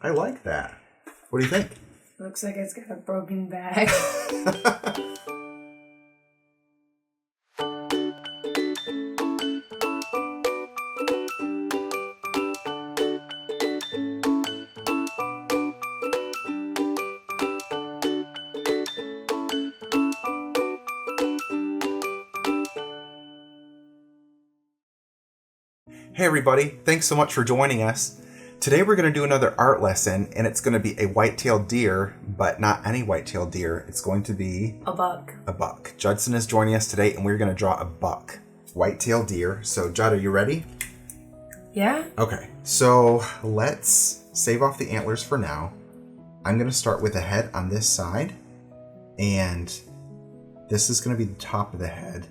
I like that. What do you think? Looks like it's got a broken back. Hey everybody, thanks so much for joining us. Today we're going to do another art lesson, and it's going to be a white-tailed deer, but not any white-tailed deer. It's going to be A buck. a buck. Judson is joining us today, and we're going to draw a buck. White-tailed deer. So Judd, are you ready? Yeah? Okay, so let's save off the antlers for now. I'm going to start with the head on this side, and this is going to be the top of the head.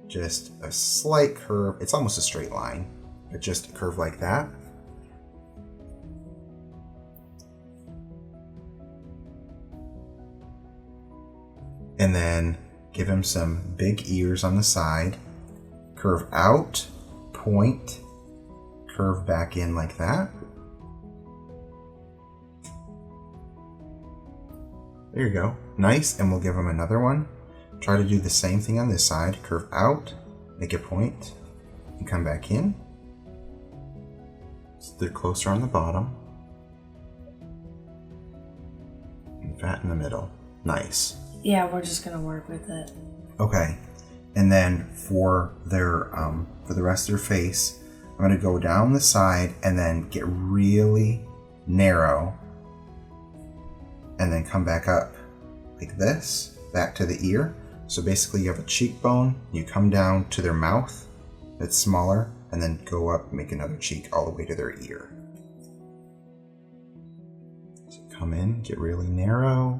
Just a slight curve. It's almost a straight line, but just a curve like that. And then give him some big ears on the side. Curve out, point, curve back in like that. There you go. Nice. And we'll give him another one. Try to do the same thing on this side. Curve out, make a point, and come back in. So they're closer on the bottom. And fat in the middle. Nice. Yeah, we're just gonna work with it. Okay. And then for their for the rest of their face, I'm gonna go down the side and then get really narrow. And then come back up like this, back to the ear. So basically you have a cheekbone, you come down to their mouth, it's smaller, and then go up, make another cheek all the way to their ear. So come in, get really narrow,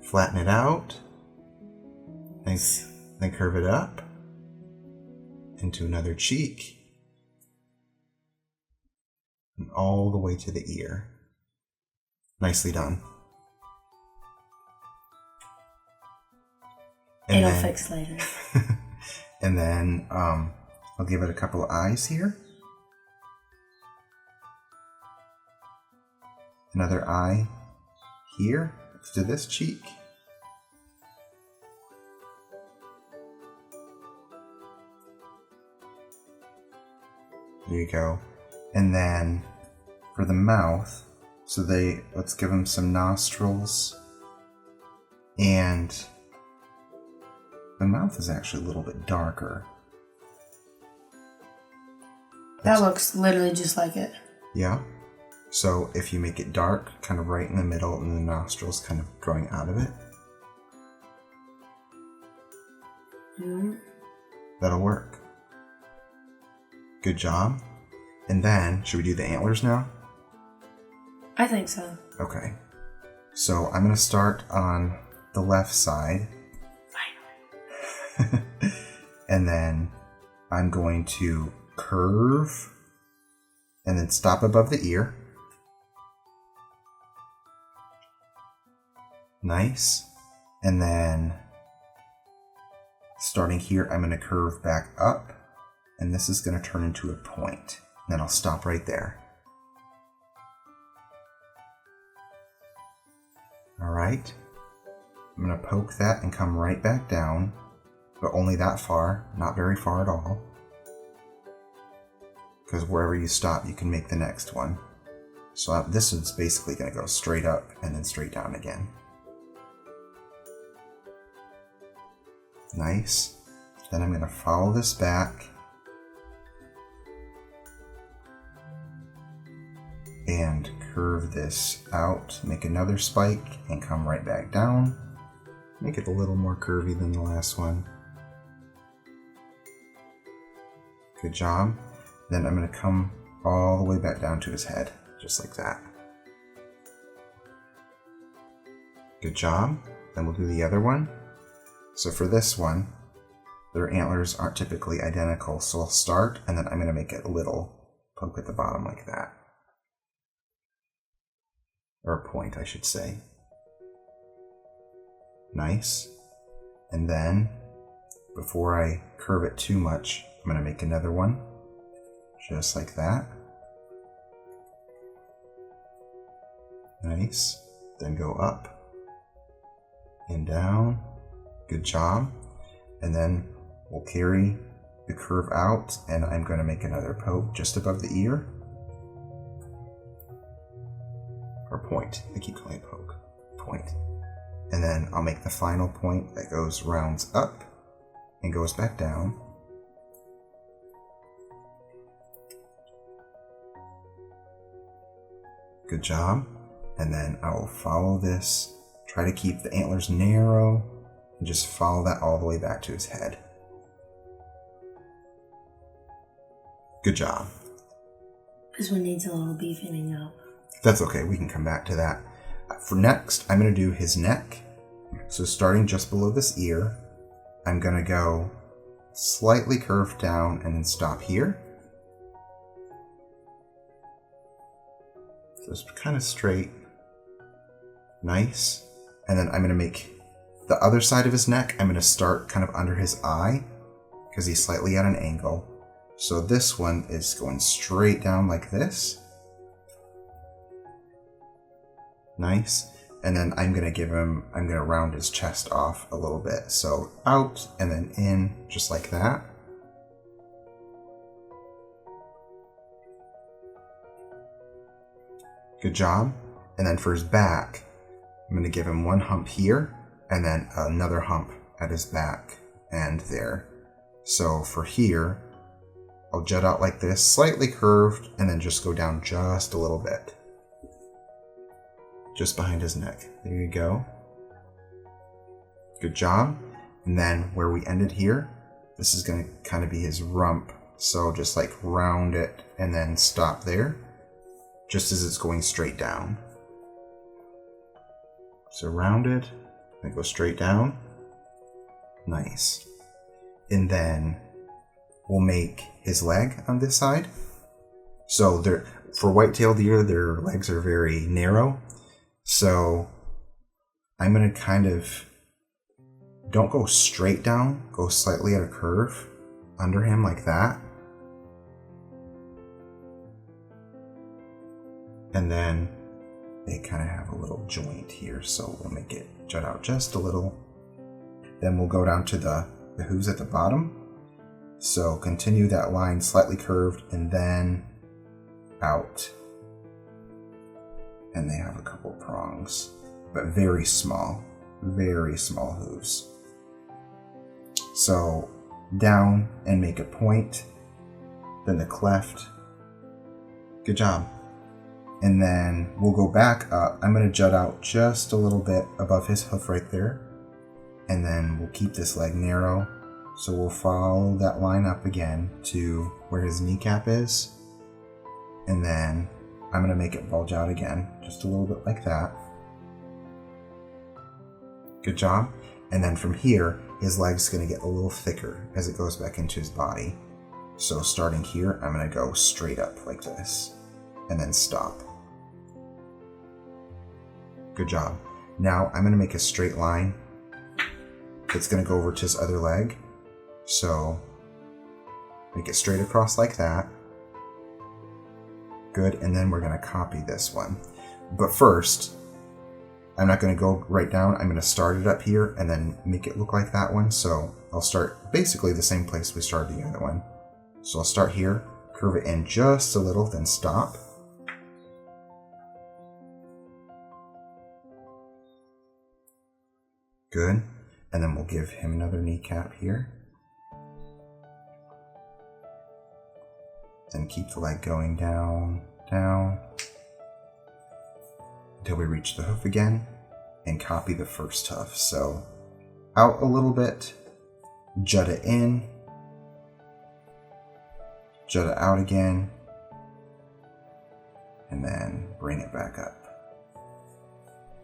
flatten it out, then curve it up into another cheek, and all the way to the ear. Nicely done. And It'll fix later. And then I'll give it a couple of eyes here. Another eye here next to this cheek. There you go. And then for the mouth, so let's give them some nostrils, and the mouth is actually a little bit darker. That looks literally just like it. Yeah. So if you make it dark, kind of right in the middle, and the nostrils kind of growing out of it, that'll work. Good job. And then, should we do the antlers now? I think so. Okay. So I'm going to start on the left side. And then I'm going to curve and then stop above the ear. Nice. And then starting here, I'm going to curve back up, and this is going to turn into a point. Then I'll stop right there. All right. I'm going to poke that and come right back down. But only that far, not very far at all. Because wherever you stop, you can make the next one. So this one's basically going to go straight up and then straight down again. Nice. Then I'm going to follow this back. And curve this out, make another spike, and come right back down. Make it a little more curvy than the last one. Good job. Then I'm going to come all the way back down to his head, just like that. Good job. Then we'll do the other one. So for this one, their antlers aren't typically identical, so I'll start, and then I'm going to make it a little poke at the bottom like that. Or a point, I should say. Nice. And then, before I curve it too much, I'm going to make another one, just like that. Nice. Then go up and down. Good job. And then we'll carry the curve out, and I'm going to make another poke just above the ear. Or point. I keep calling it poke. Point. And then I'll make the final point that goes rounds up and goes back down. Good job. And then I will follow this. Try to keep the antlers narrow and just follow that all the way back to his head. Good job. This one needs a little beefing up. That's okay, we can come back to that. For next, I'm going to do his neck. So starting just below this ear, I'm going to go slightly curved down and then stop here. So it's kind of straight. Nice. And then I'm going to make the other side of his neck, I'm going to start kind of under his eye because he's slightly at an angle. So this one is going straight down like this. Nice. And then I'm going to round his chest off a little bit. So out and then in, just like that. Good job. And then for his back, I'm going to give him one hump here and then another hump at his back and there. So for here, I'll jut out like this, slightly curved, and then just go down just a little bit. Just behind his neck. There you go. Good job. And then where we ended here, this is going to kind of be his rump. So just like round it and then stop there, just as it's going straight down. So round it, then go straight down. Nice. And then we'll make his leg on this side. So for white-tailed deer, their legs are very narrow. So I'm going to kind of, don't go straight down, go slightly at a curve under him like that. And then they kind of have a little joint here, so we'll make it jut out just a little. Then we'll go down to the hooves at the bottom. So continue that line slightly curved and then out. And they have a couple prongs, but very small hooves. So down and make a point, then the cleft. Good job. And then we'll go back up. I'm going to jut out just a little bit above his hoof right there. And then we'll keep this leg narrow. So we'll follow that line up again to where his kneecap is. And then I'm going to make it bulge out again, just a little bit like that. Good job. And then from here, his leg's going to get a little thicker as it goes back into his body. So starting here, I'm going to go straight up like this and then stop. Good job. Now I'm going to make a straight line that's going to go over to his other leg. So make it straight across like that. Good, and then we're going to copy this one. But first, I'm not going to go right down. I'm going to start it up here and then make it look like that one. So I'll start basically the same place we started the other one. So I'll start here, curve it in just a little, then stop. Good. And then we'll give him another kneecap here. Then keep the leg going down, down, until we reach the hoof again, and copy the first hoof. So out a little bit, jut it in, jut it out again, and then bring it back up.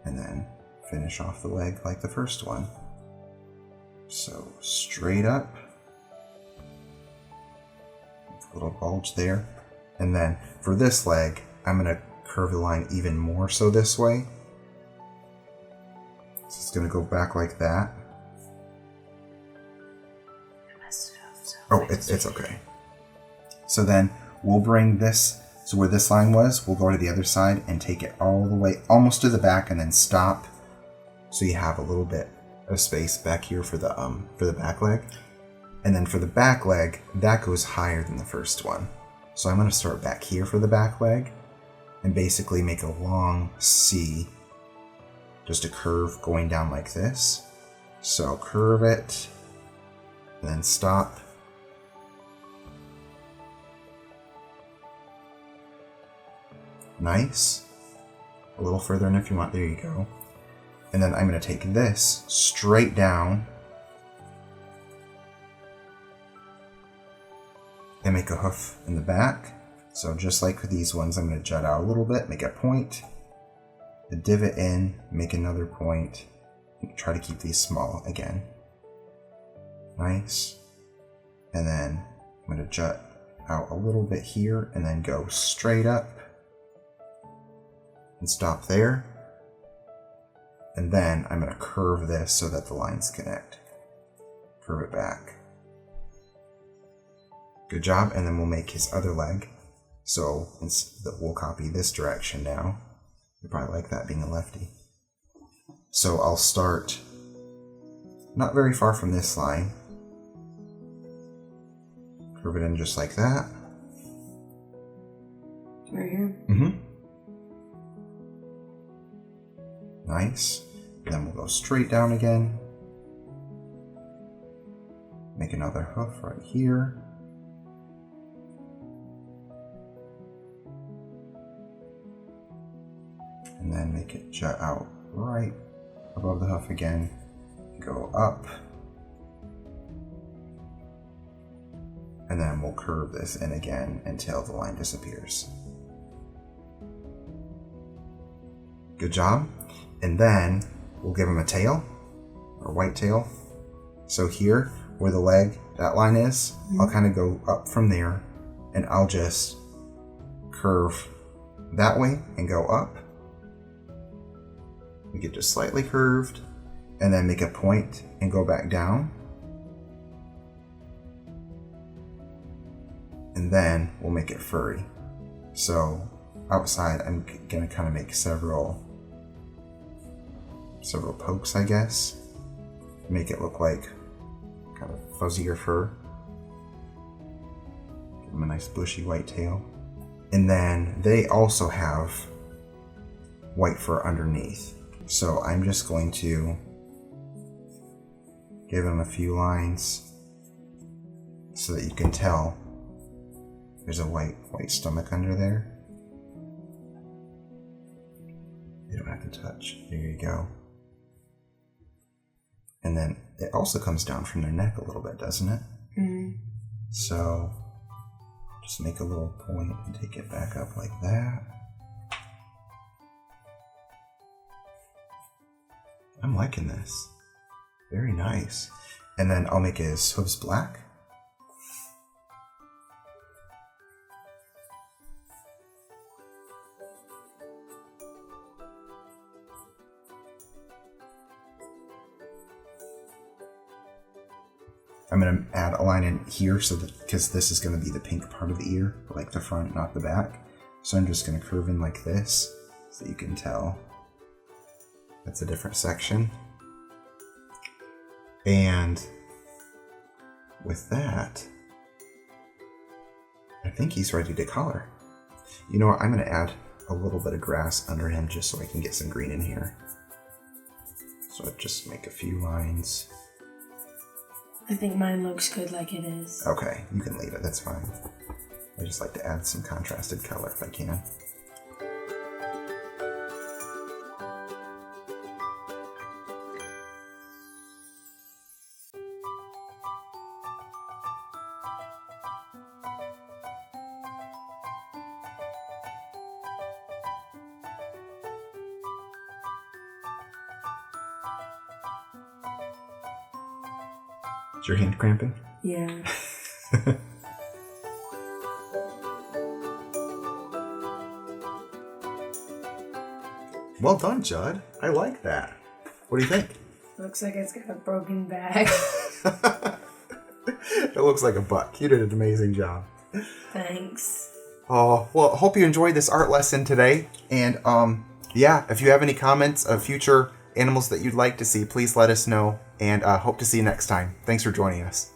And then finish off the leg like the first one. So straight up, a little bulge there. And then for this leg, I'm going to curve the line even more so this way. So it's going to go back like that. Oh, it's okay. So then we'll bring this So where this line was, we'll go to the other side and take it all the way almost to the back and then stop. So you have a little bit of space back here for the back leg. And then for the back leg, that goes higher than the first one. So I'm going to start back here for the back leg and basically make a long C, just a curve going down like this. So curve it, and then stop. Nice. A little further in if you want. There you go. And then I'm going to take this straight down and make a hoof in the back. So just like with these ones, I'm going to jut out a little bit, make a point, a divot in, make another point, and try to keep these small again. Nice. And then I'm going to jut out a little bit here and then go straight up and stop there. And then I'm going to curve this so that the lines connect. Curve it back. Good job. And then we'll make his other leg. So we'll copy this direction now. You probably like that being a lefty. So I'll start not very far from this line. Curve it in just like that. Right here? Mm-hmm. Nice. Then we'll go straight down again. Make another hoof right here. And then make it jut out right above the hoof again. Go up. And then we'll curve this in again until the line disappears. Good job. And then we'll give him a tail, or white tail. So here, where the leg, that line is, I'll kind of go up from there, and I'll just curve that way and go up. Make it just slightly curved, and then make a point and go back down. And then we'll make it furry. So outside, I'm gonna kind of make several pokes, I guess. Make it look like kind of fuzzier fur. Give them a nice bushy white tail. And then they also have white fur underneath. So I'm just going to give them a few lines so that you can tell there's a white stomach under there. You don't have to touch. There you go. And then it also comes down from their neck a little bit, doesn't it? Mm-hmm. So just make a little point and take it back up like that. I'm liking this. Very nice. And then I'll make his hooves black. I'm going to add a line in here so that, because this is going to be the pink part of the ear, like the front, not the back. So I'm just going to curve in like this so you can tell that's a different section. And with that, I think he's ready to color. You know what? I'm going to add a little bit of grass under him just so I can get some green in here. So I just make a few lines. I think mine looks good like it is. Okay, you can leave it, that's fine. I just like to add some contrasted color if I can. Is your hand cramping? Yeah. Well done, Judd. I like that. What do you think? Looks like it's got a broken back. It looks like a buck. You did an amazing job. Thanks. Oh, well, hope you enjoyed this art lesson today. And yeah, if you have any comments of future animals that you'd like to see, please let us know. And hope to see you next time. Thanks for joining us.